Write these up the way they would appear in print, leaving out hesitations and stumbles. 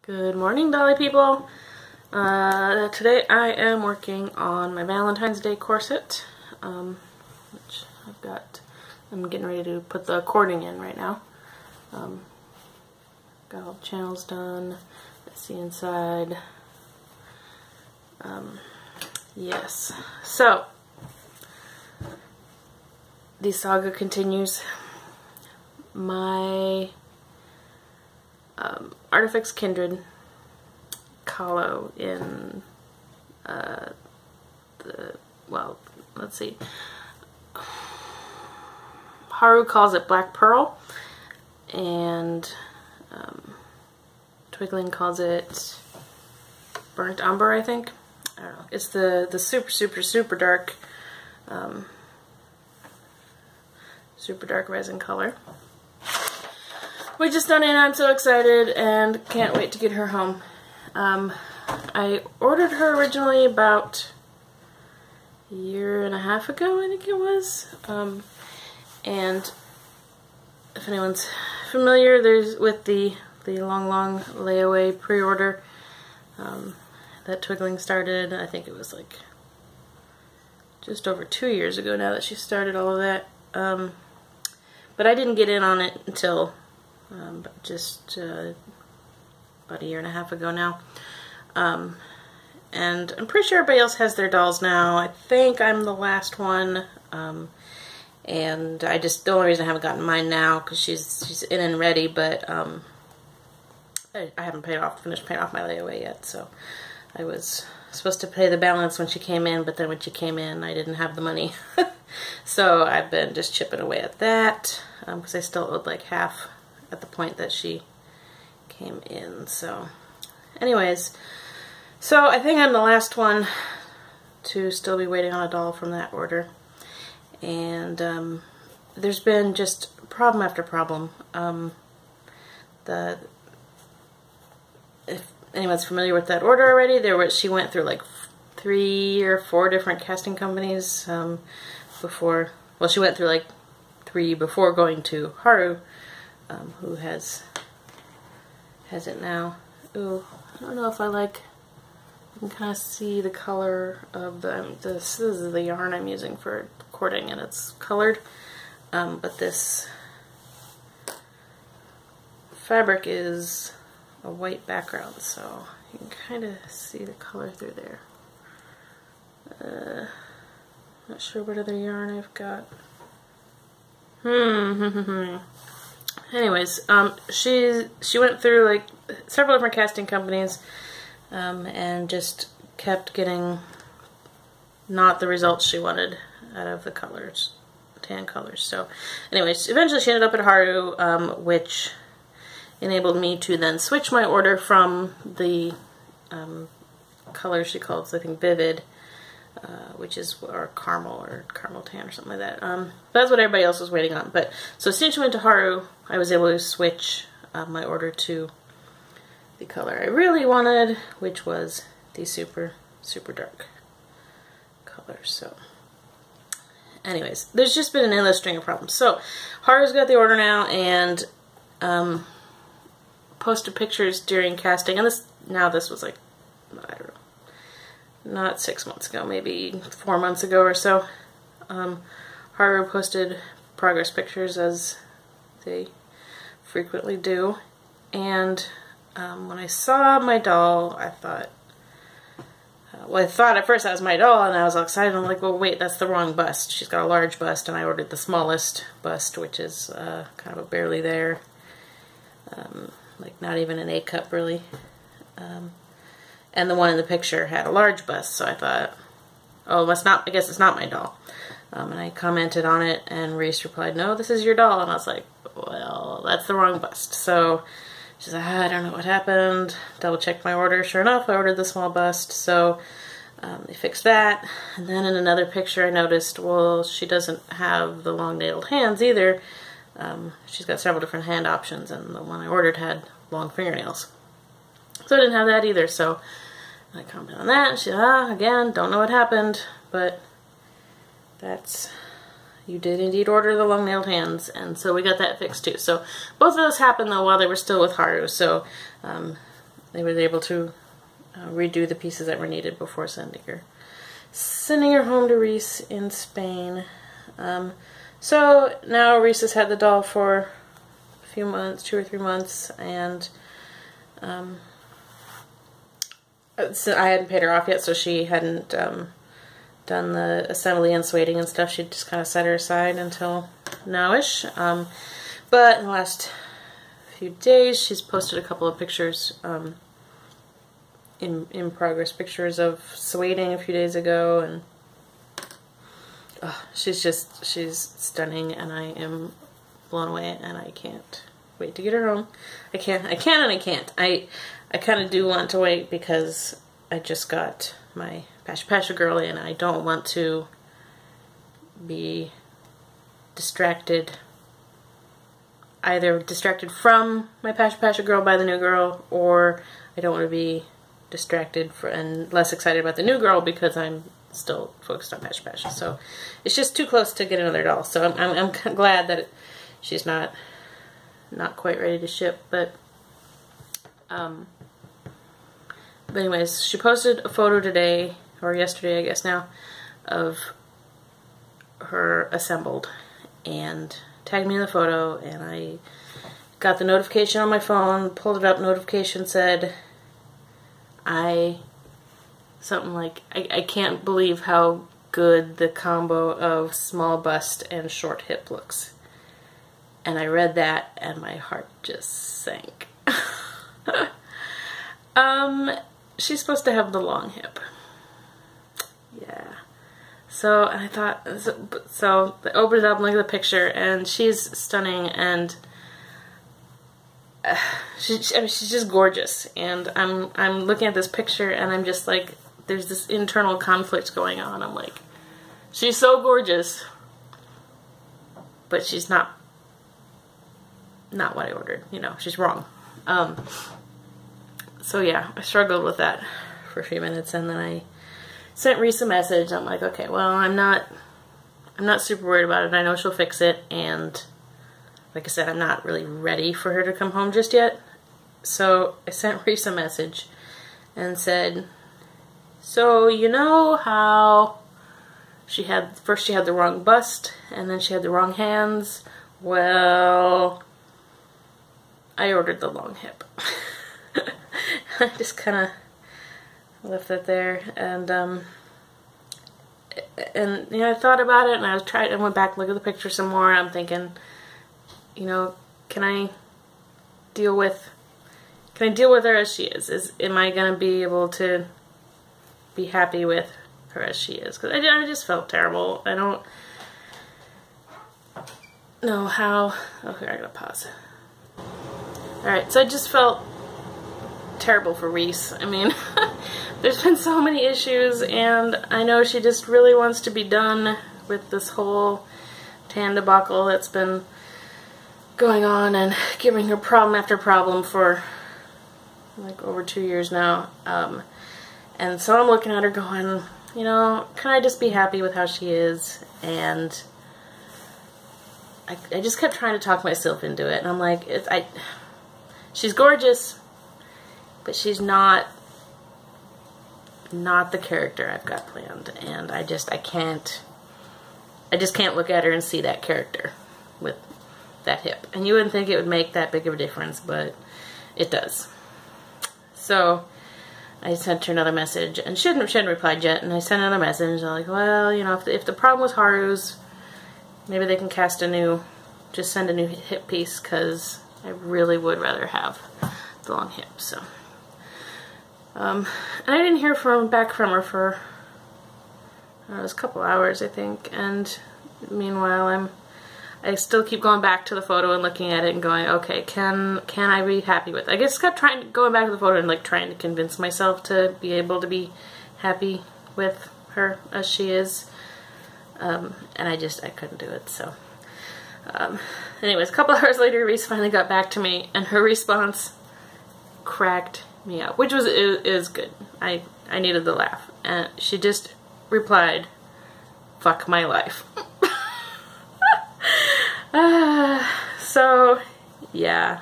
Good morning, Dolly people. Today I am working on my Valentine's Day corset, which I'm getting ready to put the cording in right now. Got all the channels done. Let's see inside. Yes. So, the saga continues. My Artifacts Kindred Kahlo in let's see. Haru calls it Black Pearl, and Twigling calls it Burnt Umber, I think. I don't know. It's the super dark resin color. We just done it. I'm so excited and can't wait to get her home. I ordered her originally about a year and a half ago, I think it was. And if anyone's familiar, there's with the long layaway pre-order that Twigling started. I think it was like just over 2 years ago now that she started all of that. But I didn't get in on it until just about a year and a half ago now. And I'm pretty sure everybody else has their dolls now. I think I'm the last one. And the only reason I haven't gotten mine now because she's in and ready, but I haven't finished paying off my layaway yet. So I was supposed to pay the balance when she came in, but then when she came in, I didn't have the money. So I've been just chipping away at that because I still owed like half at the point that she came in. So anyways, so I think I'm the last one to still be waiting on a doll from that order. And there's been just problem after problem. If anyone's familiar with that order already, she went through like 3 or 4 different casting companies before. Well, she went through like 3 before going to Haru, who has it now. Ooh, I don't know if you can kind of see the color of this is the yarn I'm using for cording, and it's colored, but this fabric is a white background, so you can kind of see the color through there. Not sure what other yarn I've got. Anyways, she went through like several different casting companies, and just kept getting not the results she wanted out of the colors, tan colors. So anyways, eventually she ended up at Haru, which enabled me to then switch my order from the color she calls, I think, Vivid, which is or caramel tan or something like that. That's what everybody else was waiting on. But so since she went to Haru, I was able to switch my order to the color I really wanted, which was the super dark color. So anyways, there's just been an endless string of problems. So Haru's got the order now, and posted pictures during casting, and this was like, I don't know, not 6 months ago, maybe 4 months ago or so. Haru posted progress pictures, as they frequently do, and when I saw my doll, I thought, I thought at first that was my doll, and I was all excited. I'm like, well, wait, that's the wrong bust. She's got a large bust, and I ordered the smallest bust, which is kind of a barely there, like not even an A cup really. And the one in the picture had a large bust, so I thought, oh, I guess it's not my doll. And I commented on it, and Reese replied, no, this is your doll. And I was like, well, that's the wrong bust. So she's like, I don't know what happened. Double checked my order. Sure enough, I ordered the small bust. So they fixed that. And then in another picture I noticed, well, she doesn't have the long-nailed hands either. She's got several different hand options, and the one I ordered had long fingernails. So I didn't have that either. So I commented on that, and she said, again, don't know what happened, but you did indeed order the long-nailed hands, and so we got that fixed too. So both of those happened though while they were still with Haru, so they were able to redo the pieces that were needed before sending her home to Reese in Spain. So now Reese has had the doll for a few months, 2 or 3 months, and so I hadn't paid her off yet, so she hadn't done the assembly and sueding and stuff. She'd just kind of set her aside until nowish. But in the last few days, she's posted a couple of pictures, in progress pictures of sueding a few days ago, and she's stunning, and I am blown away, and I can't wait to get her home. I can and I can't. I kind of do want to wait because I just got my Pasha Pasha girly, and I don't want to be distracted, either distracted from my Pasha Pasha girl by the new girl, or I don't want to be distracted and less excited about the new girl because I'm still focused on Pasha Pasha. So it's just too close to get another doll. So I'm glad that she's not quite ready to ship, but anyways, she posted a photo today, or yesterday I guess now, of her assembled, and tagged me in the photo, and I got the notification on my phone, pulled it up, notification said, something like, I can't believe how good the combo of small bust and short hip looks. And I read that and my heart just sank. She's supposed to have the long hip. Yeah. So I thought, so I opened it up and looked at the picture, and she's stunning, and she's just gorgeous. And I'm looking at this picture, and I'm just like, there's this internal conflict going on. I'm like, she's so gorgeous, but she's not what I ordered. You know, she's wrong. So yeah, I struggled with that for a few minutes, and then I sent Reese a message. I'm like, okay, well, I'm not super worried about it. I know she'll fix it, and like I said, I'm not really ready for her to come home just yet. So I sent Reese a message and said, so you know how first she had the wrong bust, and then she had the wrong hands? Well, I ordered the long hip. I just kind of left that there, and you know, I thought about it, and I went back and looked at the picture some more, and I'm thinking, you know, can I deal with her as she is? Am I gonna be able to be happy with her as she is? Because I just felt terrible. I don't know how. Okay, I gotta pause. Alright, so I just felt terrible for Reese. I mean, there's been so many issues, and I know she just really wants to be done with this whole tan debacle that's been going on and giving her problem after problem for like over 2 years now. And so I'm looking at her going, you know, can I just be happy with how she is? And I just kept trying to talk myself into it, and I'm like, she's gorgeous, but she's not the character I've got planned, and I just can't look at her and see that character with that hip. And you wouldn't think it would make that big of a difference, but it does. So I sent her another message, and she hadn't replied yet, and I sent another message. I'm like, well, you know, if the problem was Haru's, maybe they can just send a new hip piece, because I really would rather have the long hip. So and I didn't hear back from her for it was a couple hours, I think, and meanwhile I still keep going back to the photo and looking at it and going, okay, can I be happy with it? I guess kept going back to the photo and like trying to convince myself to be able to be happy with her as she is, and I couldn't do it. So anyways, a couple hours later, Reese finally got back to me, and her response cracked me up, which is good. I needed the laugh, and she just replied, "Fuck my life." So yeah,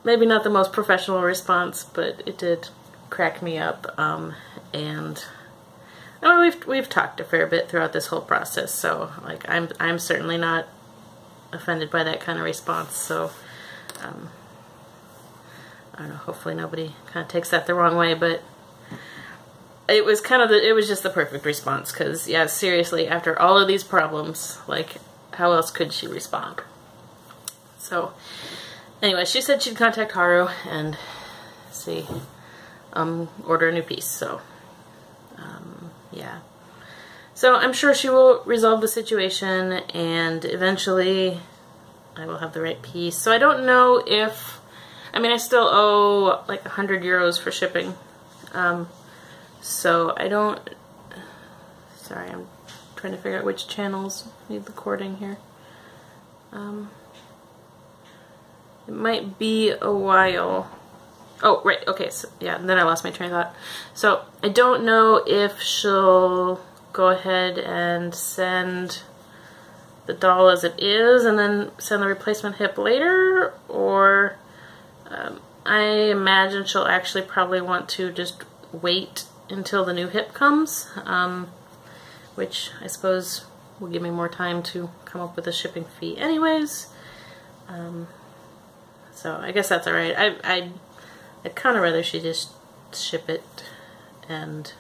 maybe not the most professional response, but it did crack me up. And I mean, we've talked a fair bit throughout this whole process, so like I'm certainly not offended by that kind of response. So I don't know. Hopefully nobody kind of takes that the wrong way, but it was kind of it was just the perfect response, because yeah, seriously, after all of these problems, like how else could she respond? So anyway, she said she'd contact Haru and see, order a new piece. So yeah, so I'm sure she will resolve the situation, and eventually I will have the right piece. So I don't know if, I mean, I still owe like 100 euros for shipping. So I don't, sorry, I'm trying to figure out which channels need the cording here. It might be a while. Oh, right, okay, so yeah, and then I lost my train of thought. So I don't know if she'll go ahead and send the doll as it is and then send the replacement hip later, or I imagine she'll actually probably want to just wait until the new hip comes, which I suppose will give me more time to come up with a shipping fee anyways. So I guess that's alright. I'd kind of rather she just ship it and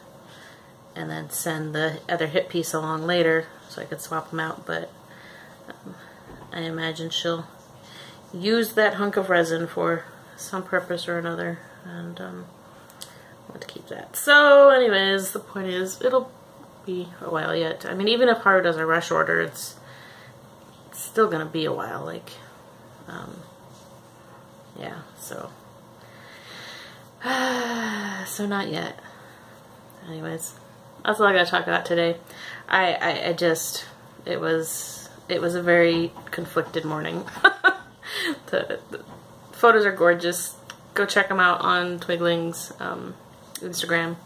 then send the other hip piece along later so I could swap them out, but I imagine she'll use that hunk of resin for some purpose or another, and I want to keep that. So anyways, the point is, it'll be a while yet. I mean, even if Haru does a rush order, it's still gonna be a while, like, yeah, so so not yet. Anyways, that's all I gotta talk about today. I just, it was a very conflicted morning. The photos are gorgeous. Go check them out on Twigling's Instagram.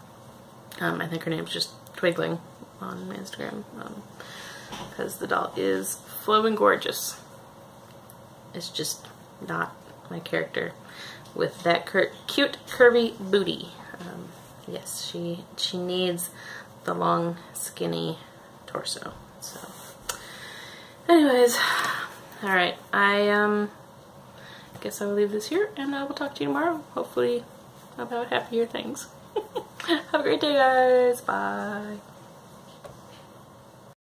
I think her name's just Twigling on Instagram, because the doll is flowing gorgeous. It's just not my character with that cute curvy booty. Yes, she needs the long skinny torso. So anyways, alright, I guess I will leave this here, and I will talk to you tomorrow, hopefully about happier things. Have a great day, guys. Bye.